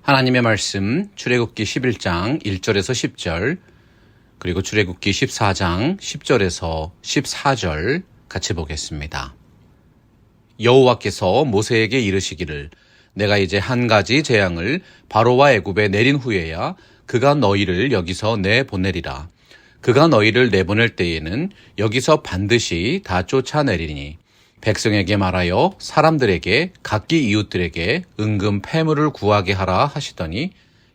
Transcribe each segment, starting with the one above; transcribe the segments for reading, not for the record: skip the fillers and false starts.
하나님의 말씀 출애굽기 11장 1절에서 10절 그리고 출애굽기 14장 10절에서 14절 같이 보겠습니다. 여호와께서 모세에게 이르시기를 내가 이제 한 가지 재앙을 바로와 애굽에 내린 후에야 그가 너희를 여기서 내보내리라. 그가 너희를 내보낼 때에는 여기서 반드시 다 쫓아내리니 백성에게 말하여 사람들에게 각기 이웃들에게 은금 패물을 구하게 하라 하시더니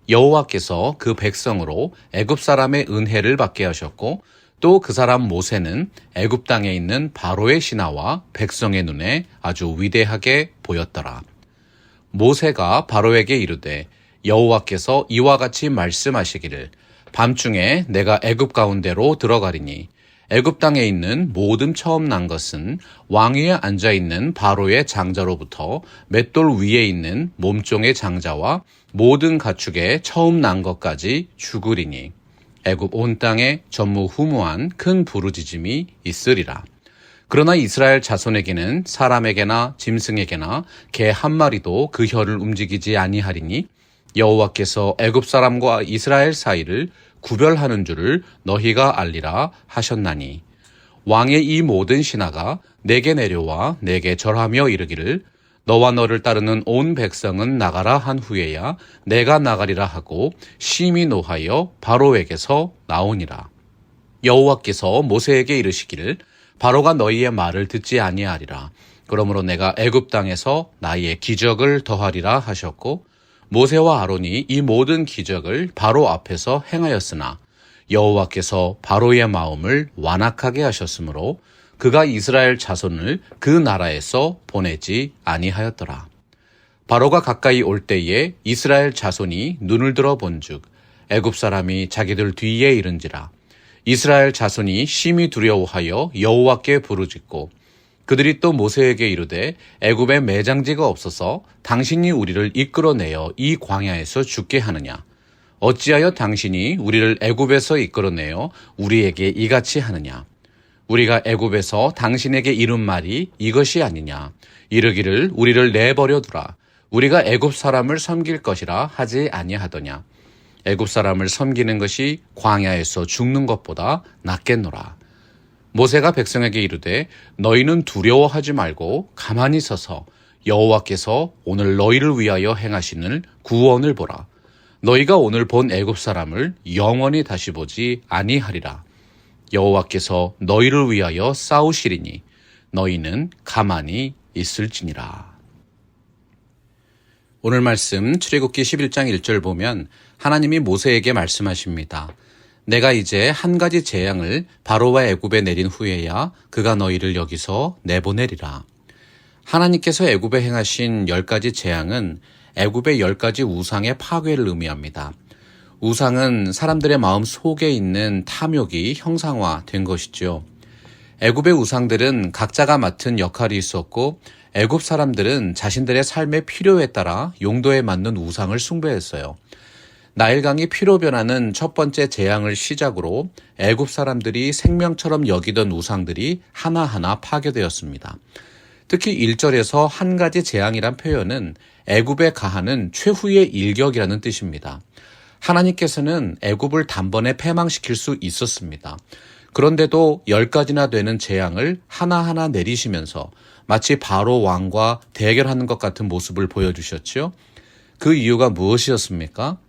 여호와께서 그 백성으로 애굽 사람의 은혜를 받게 하셨고 또 그 사람 모세는 애굽 땅에 있는 바로의 신하와 백성의 눈에 아주 위대하게 보였더라. 모세가 바로에게 이르되 여호와께서 이와 같이 말씀하시기를 밤중에 내가 애굽 가운데로 들어가리니 애굽 땅에 있는 모든 처음 난 것은 왕 위에 앉아있는 바로의 장자로부터 맷돌 위에 있는 몸종의 장자와 모든 가축의 처음 난 것까지 죽으리니 애굽 온 땅에 전무후무한 큰 부르짖음이 있으리라. 그러나 이스라엘 자손에게는 사람에게나 짐승에게나 개 한 마리도 그 혀를 움직이지 아니하리니 여호와께서 애굽 사람과 이스라엘 사이를 구별하는 줄을 너희가 알리라 하셨나니 왕의 이 모든 신하가 내게 내려와 내게 절하며 이르기를 너와 너를 따르는 온 백성은 나가라 한 후에야 내가 나가리라 하고 심히 노하여 바로에게서 나오니라. 여호와께서 모세에게 이르시기를 바로가 너희의 말을 듣지 아니하리라. 그러므로 내가 애굽 땅에서 나의 기적을 더하리라 하셨고 모세와 아론이 이 모든 기적을 바로 앞에서 행하였으나 여호와께서 바로의 마음을 완악하게 하셨으므로 그가 이스라엘 자손을 그 나라에서 보내지 아니하였더라. 바로가 가까이 올 때에 이스라엘 자손이 눈을 들어 본즉 애굽 사람이 자기들 뒤에 이른지라. 이스라엘 자손이 심히 두려워하여 여호와께 부르짖고 그들이 또 모세에게 이르되 애굽에 매장지가 없어서 당신이 우리를 이끌어내어 이 광야에서 죽게 하느냐? 어찌하여 당신이 우리를 애굽에서 이끌어내어 우리에게 이같이 하느냐? 우리가 애굽에서 당신에게 이른 말이 이것이 아니냐? 이르기를 우리를 내버려 두라. 우리가 애굽 사람을 섬길 것이라 하지 아니하더냐? 애굽 사람을 섬기는 것이 광야에서 죽는 것보다 낫겠노라. 모세가 백성에게 이르되 너희는 두려워하지 말고 가만히 서서 여호와께서 오늘 너희를 위하여 행하시는 구원을 보라. 너희가 오늘 본 애굽 사람을 영원히 다시 보지 아니하리라. 여호와께서 너희를 위하여 싸우시리니 너희는 가만히 있을지니라. 오늘 말씀 출애굽기 11장 1절 보면 하나님이 모세에게 말씀하십니다. 내가 이제 한 가지 재앙을 바로와 애굽에 내린 후에야 그가 너희를 여기서 내보내리라. 하나님께서 애굽에 행하신 10가지 재앙은 애굽의 10가지 우상의 파괴를 의미합니다. 우상은 사람들의 마음 속에 있는 탐욕이 형상화된 것이죠. 애굽의 우상들은 각자가 맡은 역할이 있었고 애굽 사람들은 자신들의 삶의 필요에 따라 용도에 맞는 우상을 숭배했어요. 나일강이 피로 변하는 첫 번째 재앙을 시작으로 애굽 사람들이 생명처럼 여기던 우상들이 하나하나 파괴되었습니다. 특히 1절에서 한 가지 재앙이란 표현은 애굽에 가하는 최후의 일격이라는 뜻입니다. 하나님께서는 애굽을 단번에 패망시킬 수 있었습니다. 그런데도 10가지나 되는 재앙을 하나하나 내리시면서 마치 바로 왕과 대결하는 것 같은 모습을 보여주셨죠. 그 이유가 무엇이었습니까?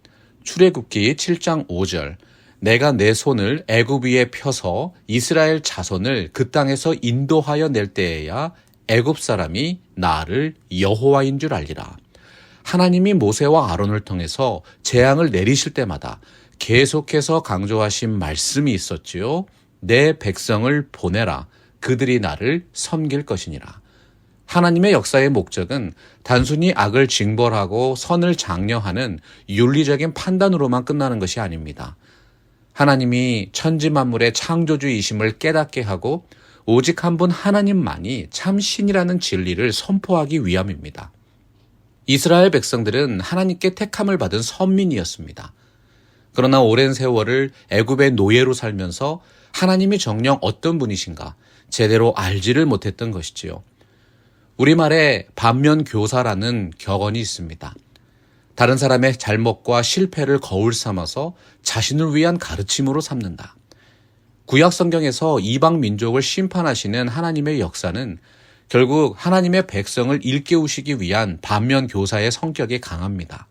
출애굽기 7장 5절 내가 내 손을 애굽 위에 펴서 이스라엘 자손을 그 땅에서 인도하여 낼 때에야 애굽 사람이 나를 여호와인 줄 알리라. 하나님이 모세와 아론을 통해서 재앙을 내리실 때마다 계속해서 강조하신 말씀이 있었지요. 내 백성을 보내라. 그들이 나를 섬길 것이니라. 하나님의 역사의 목적은 단순히 악을 징벌하고 선을 장려하는 윤리적인 판단으로만 끝나는 것이 아닙니다. 하나님이 천지 만물의 창조주이심을 깨닫게 하고 오직 한 분 하나님만이 참 신이라는 진리를 선포하기 위함입니다. 이스라엘 백성들은 하나님께 택함을 받은 선민이었습니다. 그러나 오랜 세월을 애굽의 노예로 살면서 하나님이 정녕 어떤 분이신가 제대로 알지를 못했던 것이지요. 우리말에 반면교사라는 격언이 있습니다. 다른 사람의 잘못과 실패를 거울 삼아서 자신을 위한 가르침으로 삼는다. 구약 성경에서 이방 민족을 심판하시는 하나님의 역사는 결국 하나님의 백성을 일깨우시기 위한 반면 교사의 성격이 강합니다.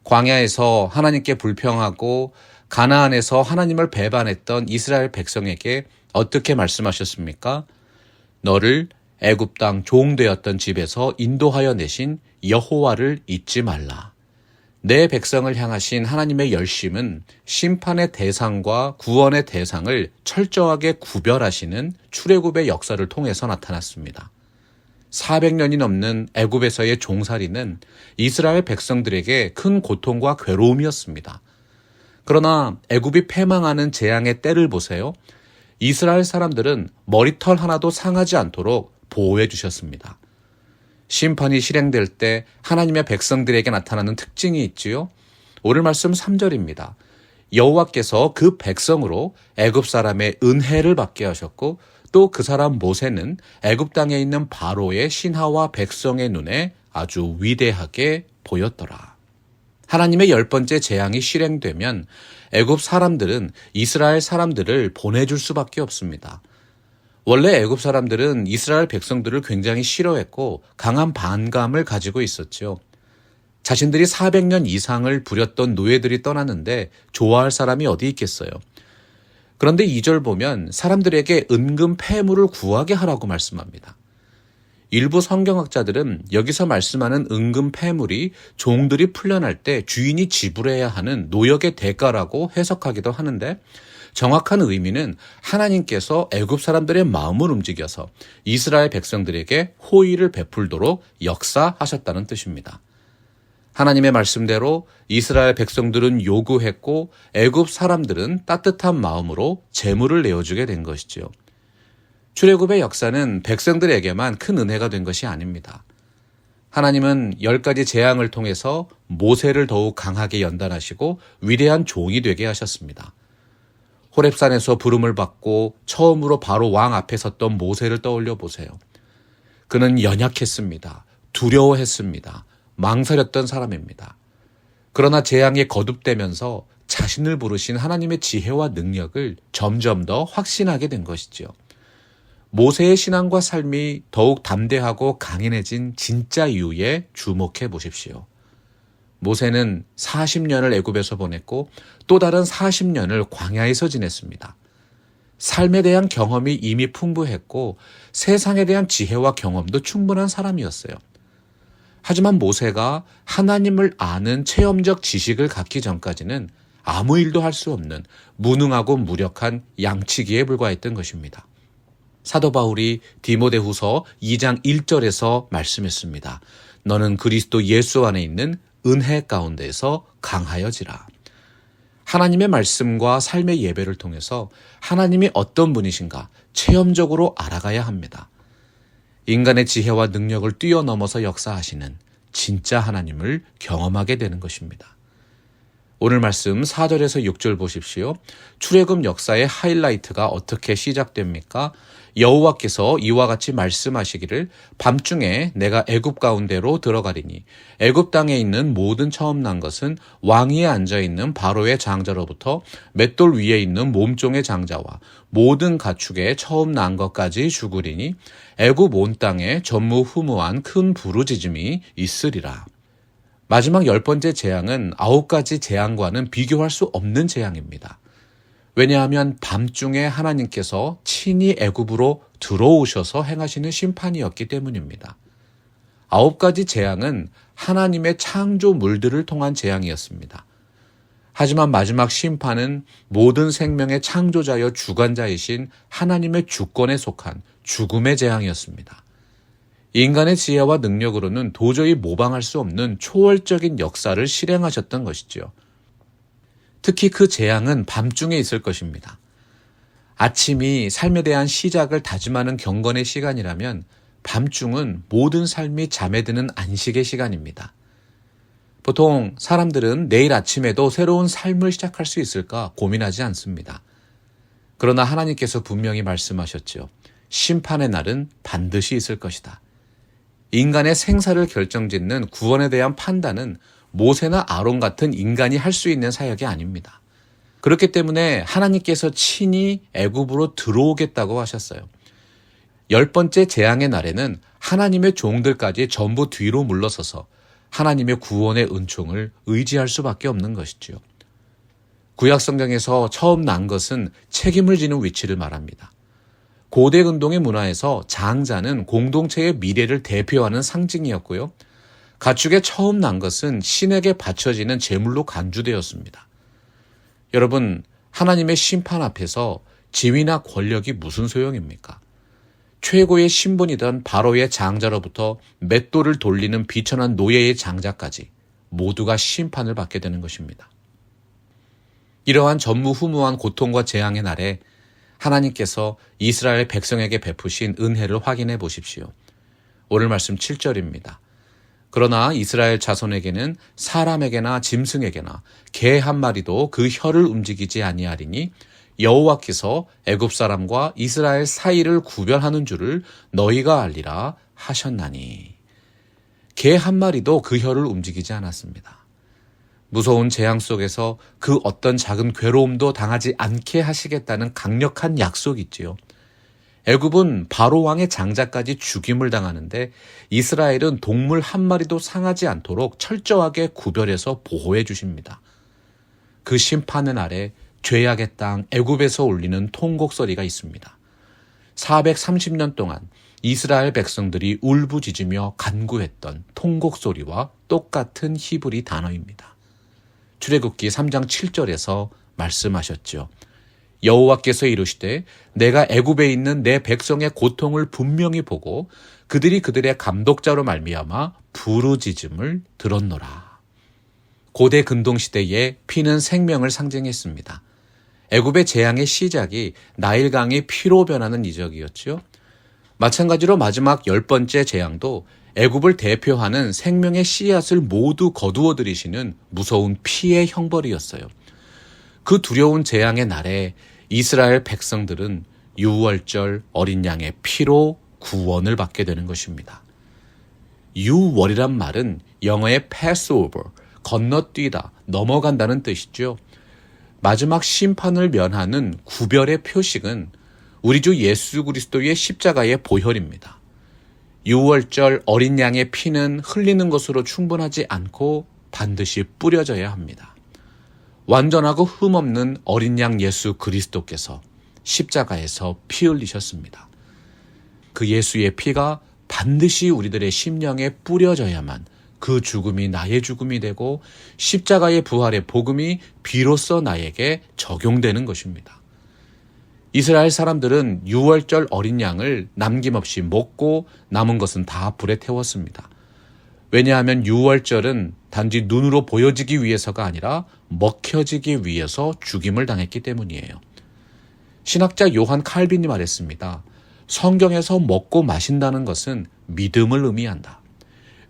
광야에서 하나님께 불평하고 가나안에서 하나님을 배반했던 이스라엘 백성에게 어떻게 말씀하셨습니까? 너를 애굽 땅 종되었던 집에서 인도하여 내신 여호와를 잊지 말라. 내 백성을 향하신 하나님의 열심은 심판의 대상과 구원의 대상을 철저하게 구별하시는 출애굽의 역사를 통해서 나타났습니다. 400년이 넘는 애굽에서의 종살이는 이스라엘 백성들에게 큰 고통과 괴로움이었습니다. 그러나 애굽이 패망하는 재앙의 때를 보세요. 이스라엘 사람들은 머리털 하나도 상하지 않도록 보호해 주셨습니다. 심판이 실행될 때 하나님의 백성들에게 나타나는 특징이 있지요. 오늘 말씀 3절입니다. 여호와께서 그 백성으로 애굽 사람의 은혜를 받게 하셨고 또 그 사람 모세는 애굽 땅에 있는 바로의 신하와 백성의 눈에 아주 위대하게 보였더라. 하나님의 10번째 재앙이 실행되면 애굽 사람들은 이스라엘 사람들을 보내줄 수밖에 없습니다. 원래 애굽 사람들은 이스라엘 백성들을 굉장히 싫어했고 강한 반감을 가지고 있었죠. 자신들이 400년 이상을 부렸던 노예들이 떠났는데 좋아할 사람이 어디 있겠어요. 그런데 2절 보면 사람들에게 은금 패물을 구하게 하라고 말씀합니다. 일부 성경학자들은 여기서 말씀하는 은금 패물이 종들이 풀려날 때 주인이 지불해야 하는 노역의 대가라고 해석하기도 하는데 정확한 의미는 하나님께서 애굽 사람들의 마음을 움직여서 이스라엘 백성들에게 호의를 베풀도록 역사하셨다는 뜻입니다. 하나님의 말씀대로 이스라엘 백성들은 요구했고 애굽 사람들은 따뜻한 마음으로 제물을 내어주게 된 것이지요. 출애굽의 역사는 백성들에게만 큰 은혜가 된 것이 아닙니다. 하나님은 10가지 재앙을 통해서 모세를 더욱 강하게 연단하시고 위대한 종이 되게 하셨습니다. 호렙산에서 부름을 받고 처음으로 바로 왕 앞에 섰던 모세를 떠올려 보세요. 그는 연약했습니다. 두려워했습니다. 망설였던 사람입니다. 그러나 재앙이 거듭되면서 자신을 부르신 하나님의 지혜와 능력을 점점 더 확신하게 된 것이지요. 모세의 신앙과 삶이 더욱 담대하고 강인해진 진짜 이유에 주목해 보십시오. 모세는 40년을 애굽에서 보냈고 또 다른 40년을 광야에서 지냈습니다. 삶에 대한 경험이 이미 풍부했고 세상에 대한 지혜와 경험도 충분한 사람이었어요. 하지만 모세가 하나님을 아는 체험적 지식을 갖기 전까지는 아무 일도 할 수 없는 무능하고 무력한 양치기에 불과했던 것입니다. 사도 바울이 디모데후서 2장 1절에서 말씀했습니다. 너는 그리스도 예수 안에 있는 은혜 가운데서 강하여지라. 하나님의 말씀과 삶의 예배를 통해서 하나님이 어떤 분이신가 체험적으로 알아가야 합니다. 인간의 지혜와 능력을 뛰어넘어서 역사하시는 진짜 하나님을 경험하게 되는 것입니다. 오늘 말씀 4절에서 6절 보십시오. 출애굽 역사의 하이라이트가 어떻게 시작됩니까? 여호와께서 이와 같이 말씀하시기를 밤중에 내가 애굽 가운데로 들어가리니 애굽 땅에 있는 모든 처음 난 것은 왕위에 앉아있는 바로의 장자로부터 맷돌 위에 있는 몸종의 장자와 모든 가축의 처음 난 것까지 죽으리니 애굽 온 땅에 전무후무한 큰 부르짖음이 있으리라. 마지막 10번째 재앙은 9가지 재앙과는 비교할 수 없는 재앙입니다. 왜냐하면 밤중에 하나님께서 친히 애굽으로 들어오셔서 행하시는 심판이었기 때문입니다. 9가지 재앙은 하나님의 창조물들을 통한 재앙이었습니다. 하지만 마지막 심판은 모든 생명의 창조자여 주관자이신 하나님의 주권에 속한 죽음의 재앙이었습니다. 인간의 지혜와 능력으로는 도저히 모방할 수 없는 초월적인 역사를 실행하셨던 것이죠. 특히 그 재앙은 밤중에 있을 것입니다. 아침이 삶에 대한 시작을 다짐하는 경건의 시간이라면 밤중은 모든 삶이 잠에 드는 안식의 시간입니다. 보통 사람들은 내일 아침에도 새로운 삶을 시작할 수 있을까 고민하지 않습니다. 그러나 하나님께서 분명히 말씀하셨죠. 심판의 날은 반드시 있을 것이다. 인간의 생사를 결정짓는 구원에 대한 판단은 모세나 아론 같은 인간이 할 수 있는 사역이 아닙니다. 그렇기 때문에 하나님께서 친히 애굽으로 들어오겠다고 하셨어요. 10번째 재앙의 날에는 하나님의 종들까지 전부 뒤로 물러서서 하나님의 구원의 은총을 의지할 수밖에 없는 것이지요. 구약 성경에서 처음 난 것은 책임을 지는 위치를 말합니다. 고대 근동의 문화에서 장자는 공동체의 미래를 대표하는 상징이었고요. 가축에 처음 난 것은 신에게 바쳐지는 제물로 간주되었습니다. 여러분, 하나님의 심판 앞에서 지위나 권력이 무슨 소용입니까? 최고의 신분이던 바로의 장자로부터 맷돌을 돌리는 비천한 노예의 장자까지 모두가 심판을 받게 되는 것입니다. 이러한 전무후무한 고통과 재앙의 날에 하나님께서 이스라엘 백성에게 베푸신 은혜를 확인해 보십시오. 오늘 말씀 7절입니다. 그러나 이스라엘 자손에게는 사람에게나 짐승에게나 개 한 마리도 그 혀를 움직이지 아니하리니 여호와께서 애굽 사람과 이스라엘 사이를 구별하는 줄을 너희가 알리라 하셨나니. 개 한 마리도 그 혀를 움직이지 않았습니다. 무서운 재앙 속에서 그 어떤 작은 괴로움도 당하지 않게 하시겠다는 강력한 약속이 있지요. 애굽은 바로 왕의 장자까지 죽임을 당하는데 이스라엘은 동물 한 마리도 상하지 않도록 철저하게 구별해서 보호해 주십니다. 그 심판의 날에 죄악의 땅 애굽에서 울리는 통곡소리가 있습니다. 430년 동안 이스라엘 백성들이 울부짖으며 간구했던 통곡소리와 똑같은 히브리 단어입니다. 출애굽기 3장 7절에서 말씀하셨죠. 여호와께서 이르시되 내가 애굽에 있는 내 백성의 고통을 분명히 보고 그들이 그들의 감독자로 말미암아 부르짖음을 들었노라. 고대 근동시대에 피는 생명을 상징했습니다. 애굽의 재앙의 시작이 나일강이 피로 변하는 이적이었죠. 마찬가지로 마지막 10번째 재앙도 애굽을 대표하는 생명의 씨앗을 모두 거두어 들이시는 무서운 피의 형벌이었어요. 그 두려운 재앙의 날에 이스라엘 백성들은 유월절 어린 양의 피로 구원을 받게 되는 것입니다. 유월이란 말은 영어의 Passover, 건너뛰다, 넘어간다는 뜻이죠. 마지막 심판을 면하는 구별의 표식은 우리 주 예수 그리스도의 십자가의 보혈입니다. 유월절 어린 양의 피는 흘리는 것으로 충분하지 않고 반드시 뿌려져야 합니다. 완전하고 흠없는 어린 양 예수 그리스도께서 십자가에서 피 흘리셨습니다. 그 예수의 피가 반드시 우리들의 심령에 뿌려져야만 그 죽음이 나의 죽음이 되고 십자가의 부활의 복음이 비로소 나에게 적용되는 것입니다. 이스라엘 사람들은 유월절 어린 양을 남김없이 먹고 남은 것은 다 불에 태웠습니다. 왜냐하면 유월절은 단지 눈으로 보여지기 위해서가 아니라 먹혀지기 위해서 죽임을 당했기 때문이에요. 신학자 요한 칼빈이 말했습니다. 성경에서 먹고 마신다는 것은 믿음을 의미한다.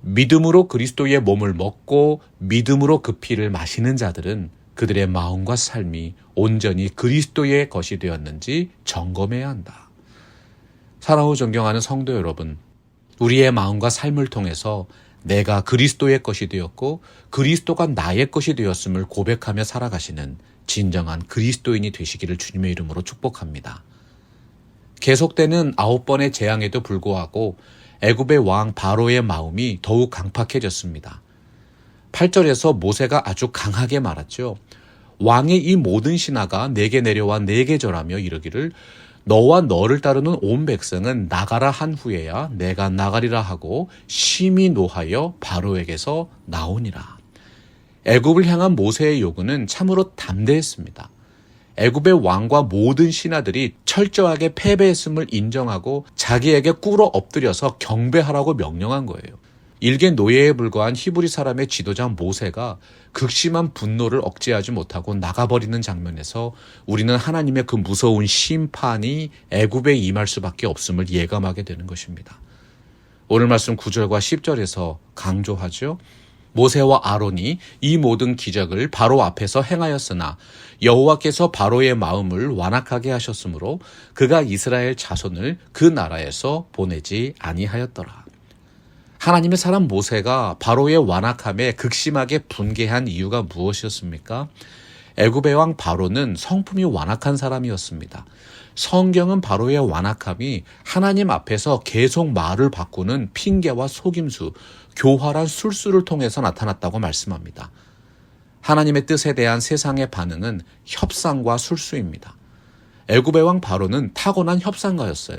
믿음으로 그리스도의 몸을 먹고 믿음으로 그 피를 마시는 자들은 그들의 마음과 삶이 온전히 그리스도의 것이 되었는지 점검해야 한다. 사랑하고 존경하는 성도 여러분, 우리의 마음과 삶을 통해서 내가 그리스도의 것이 되었고 그리스도가 나의 것이 되었음을 고백하며 살아가시는 진정한 그리스도인이 되시기를 주님의 이름으로 축복합니다. 계속되는 9번의 재앙에도 불구하고 애굽의 왕 바로의 마음이 더욱 강팍해졌습니다. 8절에서 모세가 아주 강하게 말했죠. 왕의 이 모든 신하가 내게 내려와 내게 절하며 이르기를 너와 너를 따르는 온 백성은 나가라 한 후에야 내가 나가리라 하고 심히 노하여 바로에게서 나오니라. 애굽을 향한 모세의 요구는 참으로 담대했습니다. 애굽의 왕과 모든 신하들이 철저하게 패배했음을 인정하고 자기에게 꿇어 엎드려서 경배하라고 명령한 거예요. 일개 노예에 불과한 히브리 사람의 지도자 모세가 극심한 분노를 억제하지 못하고 나가버리는 장면에서 우리는 하나님의 그 무서운 심판이 애굽에 임할 수밖에 없음을 예감하게 되는 것입니다. 오늘 말씀 9절과 10절에서 강조하죠. 모세와 아론이 이 모든 기적을 바로 앞에서 행하였으나 여호와께서 바로의 마음을 완악하게 하셨으므로 그가 이스라엘 자손을 그 나라에서 보내지 아니하였더라. 하나님의 사람 모세가 바로의 완악함에 극심하게 분개한 이유가 무엇이었습니까? 애굽의 왕 바로는 성품이 완악한 사람이었습니다. 성경은 바로의 완악함이 하나님 앞에서 계속 말을 바꾸는 핑계와 속임수, 교활한 술수를 통해서 나타났다고 말씀합니다. 하나님의 뜻에 대한 세상의 반응은 협상과 술수입니다. 애굽의 왕 바로는 타고난 협상가였어요.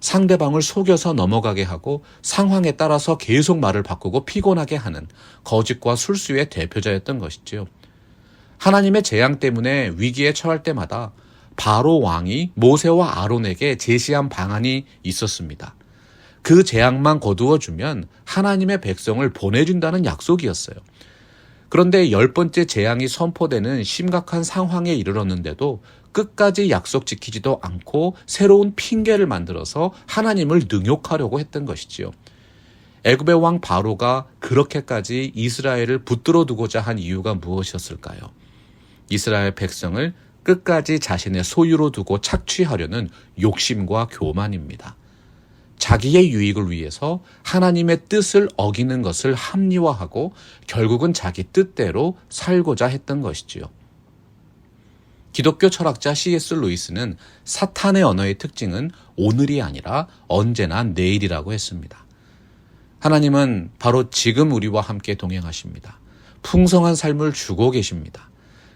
상대방을 속여서 넘어가게 하고 상황에 따라서 계속 말을 바꾸고 피곤하게 하는 거짓과 술수의 대표자였던 것이지요. 하나님의 재앙 때문에 위기에 처할 때마다 바로 왕이 모세와 아론에게 제시한 방안이 있었습니다. 그 재앙만 거두어주면 하나님의 백성을 보내준다는 약속이었어요. 그런데 10번째 재앙이 선포되는 심각한 상황에 이르렀는데도 끝까지 약속 지키지도 않고 새로운 핑계를 만들어서 하나님을 능욕하려고 했던 것이지요. 애굽의 왕 바로가 그렇게까지 이스라엘을 붙들어 두고자 한 이유가 무엇이었을까요? 이스라엘 백성을 끝까지 자신의 소유로 두고 착취하려는 욕심과 교만입니다. 자기의 유익을 위해서 하나님의 뜻을 어기는 것을 합리화하고 결국은 자기 뜻대로 살고자 했던 것이지요. 기독교 철학자 C.S. 루이스는 사탄의 언어의 특징은 오늘이 아니라 언제나 내일이라고 했습니다. 하나님은 바로 지금 우리와 함께 동행하십니다. 풍성한 삶을 주고 계십니다.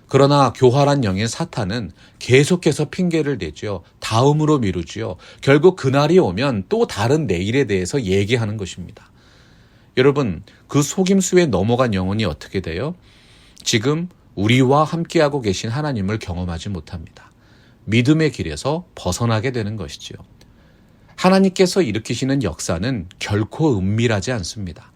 그러나 교활한 영인 사탄은 계속해서 핑계를 대죠. 다음으로 미루지요. 결국 그날이 오면 또 다른 내일에 대해서 얘기하는 것입니다. 여러분, 그 속임수에 넘어간 영혼이 어떻게 돼요? 지금 우리와 함께하고 계신 하나님을 경험하지 못합니다. 믿음의 길에서 벗어나게 되는 것이지요. 하나님께서 일으키시는 역사는 결코 은밀하지 않습니다.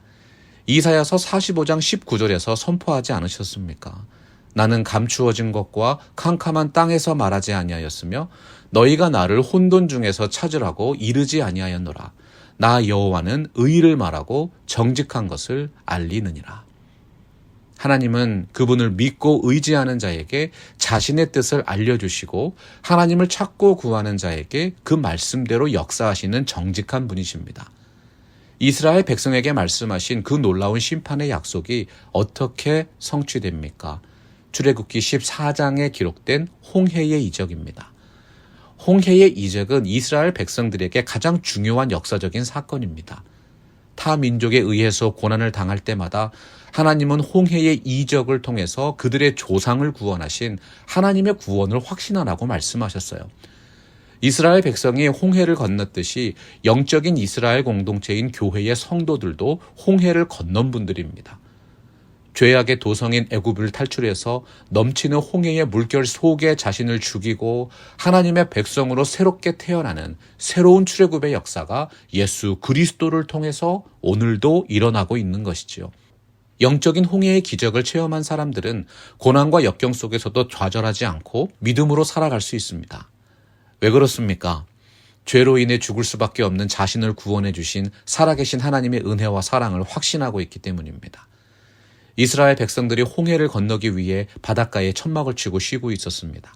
이사야서 45장 19절에서 선포하지 않으셨습니까? 나는 감추어진 것과 캄캄한 땅에서 말하지 아니하였으며 너희가 나를 혼돈 중에서 찾으라고 이르지 아니하였노라. 나 여호와는 의를 말하고 정직한 것을 알리느니라. 하나님은 그분을 믿고 의지하는 자에게 자신의 뜻을 알려주시고 하나님을 찾고 구하는 자에게 그 말씀대로 역사하시는 정직한 분이십니다. 이스라엘 백성에게 말씀하신 그 놀라운 심판의 약속이 어떻게 성취됩니까? 출애굽기 14장에 기록된 홍해의 이적입니다. 홍해의 이적은 이스라엘 백성들에게 가장 중요한 역사적인 사건입니다. 타 민족에 의해서 고난을 당할 때마다 하나님은 홍해의 이적을 통해서 그들의 조상을 구원하신 하나님의 구원을 확신하라고 말씀하셨어요. 이스라엘 백성이 홍해를 건넜듯이 영적인 이스라엘 공동체인 교회의 성도들도 홍해를 건넌 분들입니다. 죄악의 도성인 애굽을 탈출해서 넘치는 홍해의 물결 속에 자신을 죽이고 하나님의 백성으로 새롭게 태어나는 새로운 출애굽의 역사가 예수 그리스도를 통해서 오늘도 일어나고 있는 것이지요. 영적인 홍해의 기적을 체험한 사람들은 고난과 역경 속에서도 좌절하지 않고 믿음으로 살아갈 수 있습니다. 왜 그렇습니까? 죄로 인해 죽을 수밖에 없는 자신을 구원해 주신 살아계신 하나님의 은혜와 사랑을 확신하고 있기 때문입니다. 이스라엘 백성들이 홍해를 건너기 위해 바닷가에 천막을 치고 쉬고 있었습니다.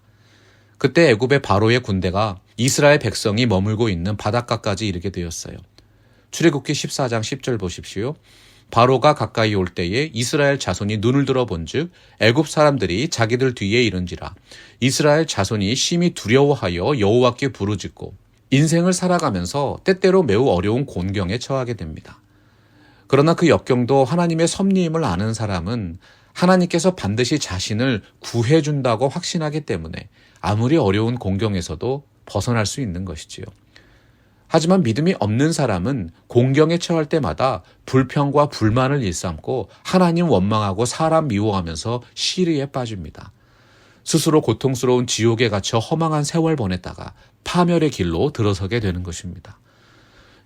그때 애굽의 바로의 군대가 이스라엘 백성이 머물고 있는 바닷가까지 이르게 되었어요. 출애굽기 14장 10절 보십시오. 바로가 가까이 올 때에 이스라엘 자손이 눈을 들어 본즉 애굽 사람들이 자기들 뒤에 이른지라. 이스라엘 자손이 심히 두려워하여 여호와께 부르짖고 인생을 살아가면서 때때로 매우 어려운 곤경에 처하게 됩니다. 그러나 그 역경도 하나님의 섭리임을 아는 사람은 하나님께서 반드시 자신을 구해준다고 확신하기 때문에 아무리 어려운 공경에서도 벗어날 수 있는 것이지요. 하지만 믿음이 없는 사람은 공경에 처할 때마다 불평과 불만을 일삼고 하나님 원망하고 사람 미워하면서 시리에 빠집니다. 스스로 고통스러운 지옥에 갇혀 허망한 세월 보냈다가 파멸의 길로 들어서게 되는 것입니다.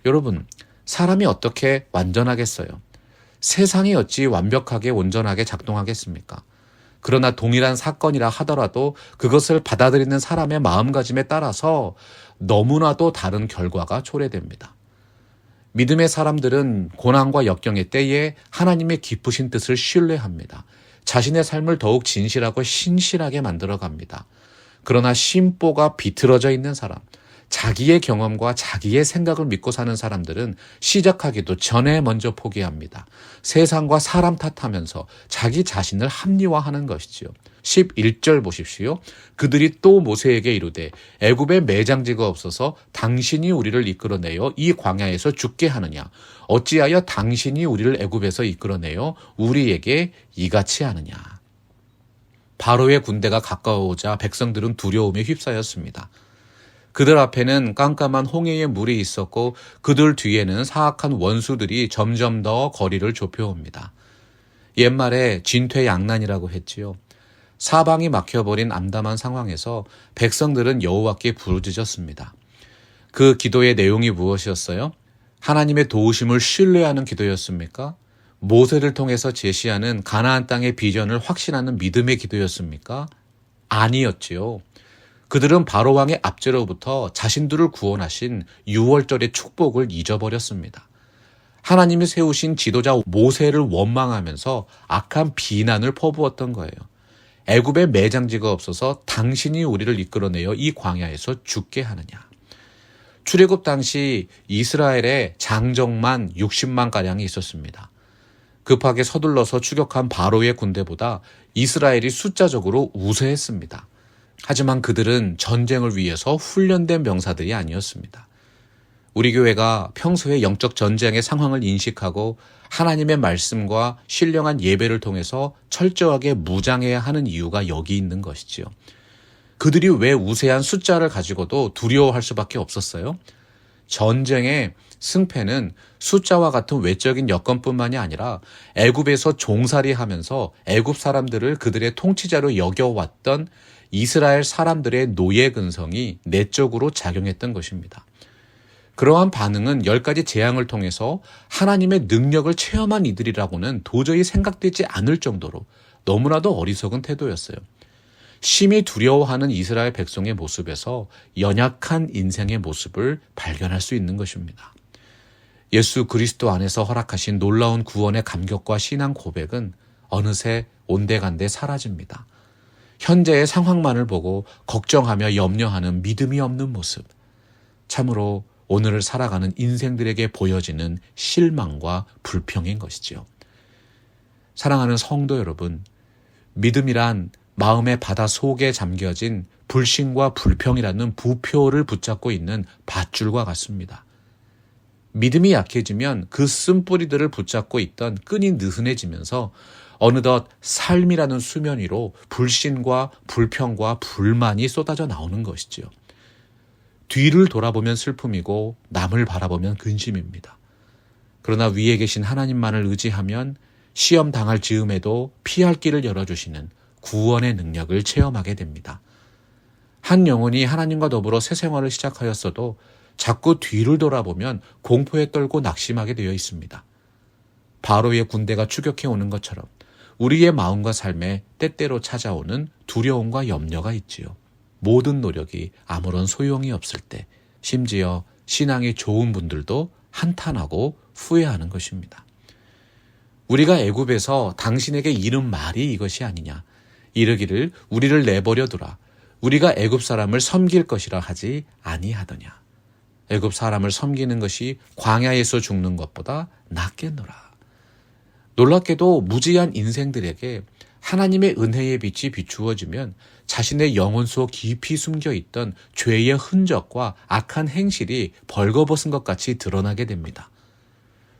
여러분, 사람이 어떻게 완전하겠어요? 세상이 어찌 완벽하게 온전하게 작동하겠습니까? 그러나 동일한 사건이라 하더라도 그것을 받아들이는 사람의 마음가짐에 따라서 너무나도 다른 결과가 초래됩니다. 믿음의 사람들은 고난과 역경의 때에 하나님의 깊으신 뜻을 신뢰합니다. 자신의 삶을 더욱 진실하고 신실하게 만들어갑니다. 그러나 심보가 비틀어져 있는 사람, 자기의 경험과 자기의 생각을 믿고 사는 사람들은 시작하기도 전에 먼저 포기합니다. 세상과 사람 탓하면서 자기 자신을 합리화하는 것이지요. 11절 보십시오. 그들이 또 모세에게 이르되 애굽에 매장지가 없어서 당신이 우리를 이끌어내어 이 광야에서 죽게 하느냐? 어찌하여 당신이 우리를 애굽에서 이끌어내어 우리에게 이같이 하느냐? 바로의 군대가 가까워오자 백성들은 두려움에 휩싸였습니다. 그들 앞에는 깜깜한 홍해의 물이 있었고 그들 뒤에는 사악한 원수들이 점점 더 거리를 좁혀옵니다. 옛말에 진퇴양난이라고 했지요. 사방이 막혀버린 암담한 상황에서 백성들은 여호와께 부르짖었습니다. 그 기도의 내용이 무엇이었어요? 하나님의 도우심을 신뢰하는 기도였습니까? 모세를 통해서 제시하는 가나안 땅의 비전을 확신하는 믿음의 기도였습니까? 아니었지요. 그들은 바로왕의 압제로부터 자신들을 구원하신 6월절의 축복을 잊어버렸습니다. 하나님이 세우신 지도자 모세를 원망하면서 악한 비난을 퍼부었던 거예요. 애굽에 매장지가 없어서 당신이 우리를 이끌어내어 이 광야에서 죽게 하느냐. 출애굽 당시 이스라엘에 장정만 60만가량이 있었습니다. 급하게 서둘러서 추격한 바로의 군대보다 이스라엘이 숫자적으로 우세했습니다. 하지만 그들은 전쟁을 위해서 훈련된 병사들이 아니었습니다. 우리 교회가 평소에 영적 전쟁의 상황을 인식하고 하나님의 말씀과 신령한 예배를 통해서 철저하게 무장해야 하는 이유가 여기 있는 것이지요. 그들이 왜 우세한 숫자를 가지고도 두려워할 수밖에 없었어요? 전쟁의 승패는 숫자와 같은 외적인 여건뿐만이 아니라 애굽에서 종살이하면서 애굽 사람들을 그들의 통치자로 여겨왔던 이스라엘 사람들의 노예 근성이 내적으로 작용했던 것입니다. 그러한 반응은 10가지 재앙을 통해서 하나님의 능력을 체험한 이들이라고는 도저히 생각되지 않을 정도로 너무나도 어리석은 태도였어요. 심히 두려워하는 이스라엘 백성의 모습에서 연약한 인생의 모습을 발견할 수 있는 것입니다. 예수 그리스도 안에서 허락하신 놀라운 구원의 감격과 신앙 고백은 어느새 온데간데 사라집니다. 현재의 상황만을 보고 걱정하며 염려하는 믿음이 없는 모습. 참으로 오늘을 살아가는 인생들에게 보여지는 실망과 불평인 것이지요. 사랑하는 성도 여러분, 믿음이란 마음의 바다 속에 잠겨진 불신과 불평이라는 부표를 붙잡고 있는 밧줄과 같습니다. 믿음이 약해지면 그 쓴뿌리들을 붙잡고 있던 끈이 느슨해지면서 어느덧 삶이라는 수면 위로 불신과 불평과 불만이 쏟아져 나오는 것이지요. 뒤를 돌아보면 슬픔이고 남을 바라보면 근심입니다. 그러나 위에 계신 하나님만을 의지하면 시험 당할 즈음에도 피할 길을 열어주시는 구원의 능력을 체험하게 됩니다. 한 영혼이 하나님과 더불어 새 생활을 시작하였어도 자꾸 뒤를 돌아보면 공포에 떨고 낙심하게 되어 있습니다. 바로의 군대가 추격해 오는 것처럼 우리의 마음과 삶에 때때로 찾아오는 두려움과 염려가 있지요. 모든 노력이 아무런 소용이 없을 때 심지어 신앙이 좋은 분들도 한탄하고 후회하는 것입니다. 우리가 애굽에서 당신에게 이른 말이 이것이 아니냐. 이르기를 우리를 내버려 두라. 우리가 애굽 사람을 섬길 것이라 하지 아니하더냐. 애굽 사람을 섬기는 것이 광야에서 죽는 것보다 낫겠노라. 놀랍게도 무지한 인생들에게 하나님의 은혜의 빛이 비추어지면 자신의 영혼 속 깊이 숨겨있던 죄의 흔적과 악한 행실이 벌거벗은 것 같이 드러나게 됩니다.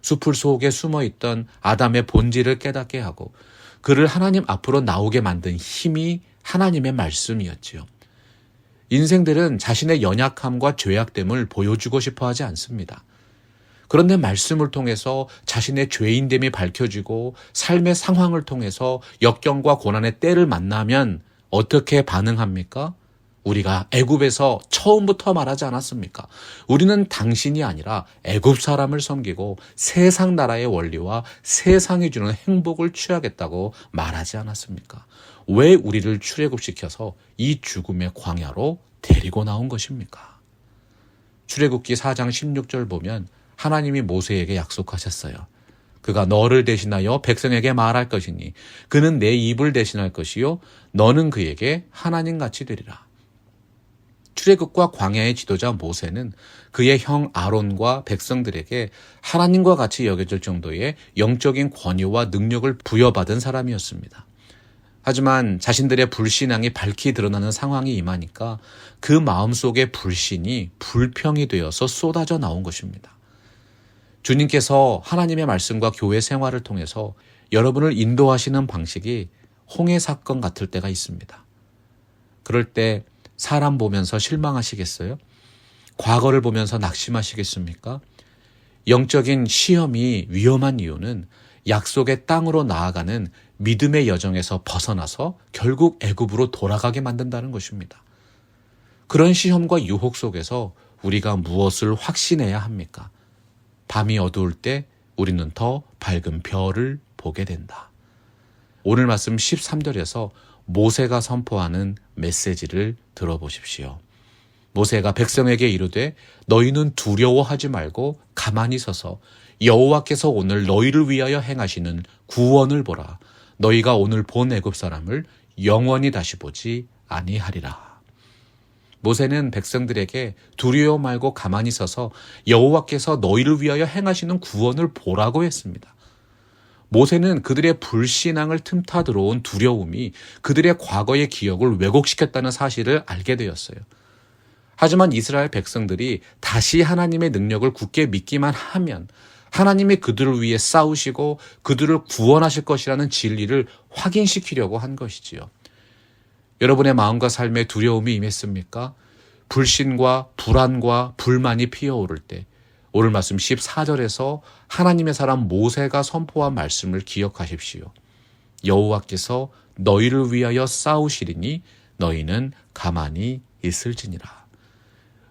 수풀 속에 숨어있던 아담의 본질을 깨닫게 하고 그를 하나님 앞으로 나오게 만든 힘이 하나님의 말씀이었지요. 인생들은 자신의 연약함과 죄악됨을 보여주고 싶어 하지 않습니다. 그런데 말씀을 통해서 자신의 죄인됨이 밝혀지고 삶의 상황을 통해서 역경과 고난의 때를 만나면 어떻게 반응합니까? 우리가 애굽에서 처음부터 말하지 않았습니까? 우리는 당신이 아니라 애굽 사람을 섬기고 세상 나라의 원리와 세상이 주는 행복을 취하겠다고 말하지 않았습니까? 왜 우리를 출애굽시켜서 이 죽음의 광야로 데리고 나온 것입니까? 출애굽기 4장 16절 보면 하나님이 모세에게 약속하셨어요. 그가 너를 대신하여 백성에게 말할 것이니 그는 내 입을 대신할 것이요 너는 그에게 하나님같이 되리라. 출애굽과 광야의 지도자 모세는 그의 형 아론과 백성들에게 하나님과 같이 여겨질 정도의 영적인 권위와 능력을 부여받은 사람이었습니다. 하지만 자신들의 불신앙이 밝히 드러나는 상황이 임하니까 그 마음속의 불신이 불평이 되어서 쏟아져 나온 것입니다. 주님께서 하나님의 말씀과 교회 생활을 통해서 여러분을 인도하시는 방식이 홍해 사건 같을 때가 있습니다. 그럴 때 사람 보면서 실망하시겠어요? 과거를 보면서 낙심하시겠습니까? 영적인 시험이 위험한 이유는 약속의 땅으로 나아가는 믿음의 여정에서 벗어나서 결국 애굽으로 돌아가게 만든다는 것입니다. 그런 시험과 유혹 속에서 우리가 무엇을 확신해야 합니까? 밤이 어두울 때 우리는 더 밝은 별을 보게 된다. 오늘 말씀 13절에서 모세가 선포하는 메시지를 들어보십시오. 모세가 백성에게 이르되 너희는 두려워하지 말고 가만히 서서 여호와께서 오늘 너희를 위하여 행하시는 구원을 보라. 너희가 오늘 본 애굽 사람을 영원히 다시 보지 아니하리라. 모세는 백성들에게 두려워 말고 가만히 서서 여호와께서 너희를 위하여 행하시는 구원을 보라고 했습니다. 모세는 그들의 불신앙을 틈타 들어온 두려움이 그들의 과거의 기억을 왜곡시켰다는 사실을 알게 되었어요. 하지만 이스라엘 백성들이 다시 하나님의 능력을 굳게 믿기만 하면 하나님이 그들을 위해 싸우시고 그들을 구원하실 것이라는 진리를 확인시키려고 한 것이지요. 여러분의 마음과 삶에 두려움이 임했습니까? 불신과 불안과 불만이 피어오를 때 오늘 말씀 14절에서 하나님의 사람 모세가 선포한 말씀을 기억하십시오. 여호와께서 너희를 위하여 싸우시리니 너희는 가만히 있을지니라.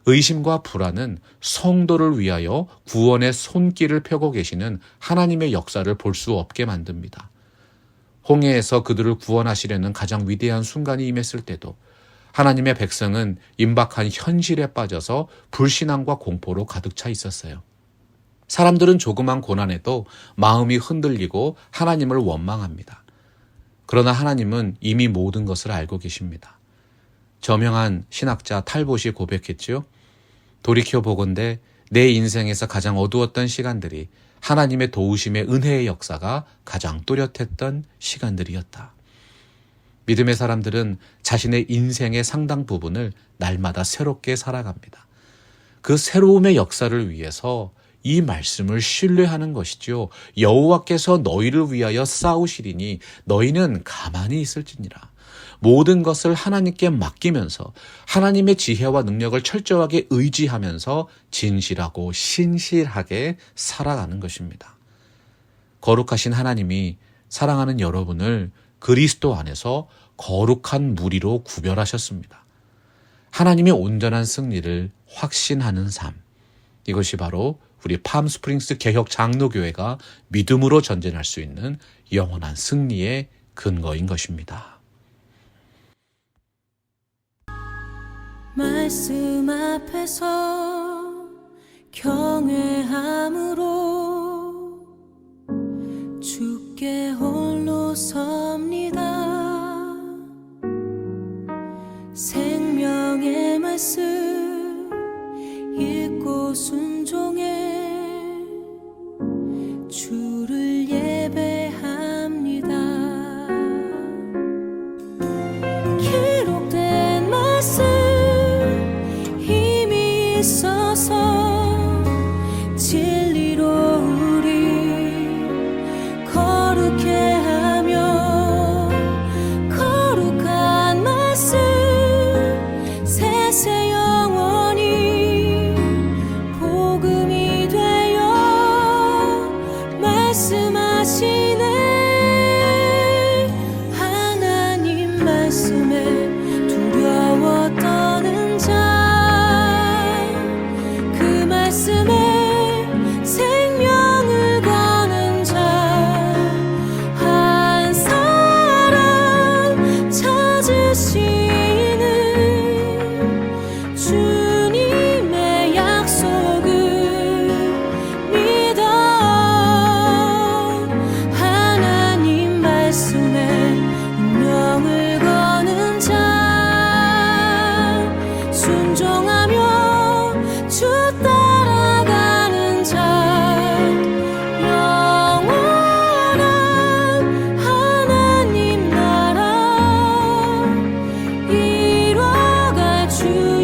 의심과 불안은 성도를 위하여 구원의 손길을 펴고 계시는 하나님의 역사를 볼 수 없게 만듭니다. 홍해에서 그들을 구원하시려는 가장 위대한 순간이 임했을 때도 하나님의 백성은 임박한 현실에 빠져서 불신앙과 공포로 가득 차 있었어요. 사람들은 조그만 고난에도 마음이 흔들리고 하나님을 원망합니다. 그러나 하나님은 이미 모든 것을 알고 계십니다. 저명한 신학자 탈봇이 고백했지요. 돌이켜보건대 내 인생에서 가장 어두웠던 시간들이 하나님의 도우심의 은혜의 역사가 가장 뚜렷했던 시간들이었다. 믿음의 사람들은 자신의 인생의 상당 부분을 날마다 새롭게 살아갑니다. 그 새로움의 역사를 위해서 이 말씀을 신뢰하는 것이죠. 여호와께서 너희를 위하여 싸우시리니 너희는 가만히 있을지니라. 모든 것을 하나님께 맡기면서 하나님의 지혜와 능력을 철저하게 의지하면서 진실하고 신실하게 살아가는 것입니다. 거룩하신 하나님이 사랑하는 여러분을 그리스도 안에서 거룩한 무리로 구별하셨습니다. 하나님의 온전한 승리를 확신하는 삶. 이것이 바로 우리 팜스프링스 개혁 장로교회가 믿음으로 전진할 수 있는 영원한 승리의 근거인 것입니다. 말씀 앞에서 경외함으로 주께 홀로 섭니다. 생명의 말씀 읽고 순종해 주를 예배합니다. 기록된 말씀 힘이 있어서 진리로 우리 거룩해 하며 주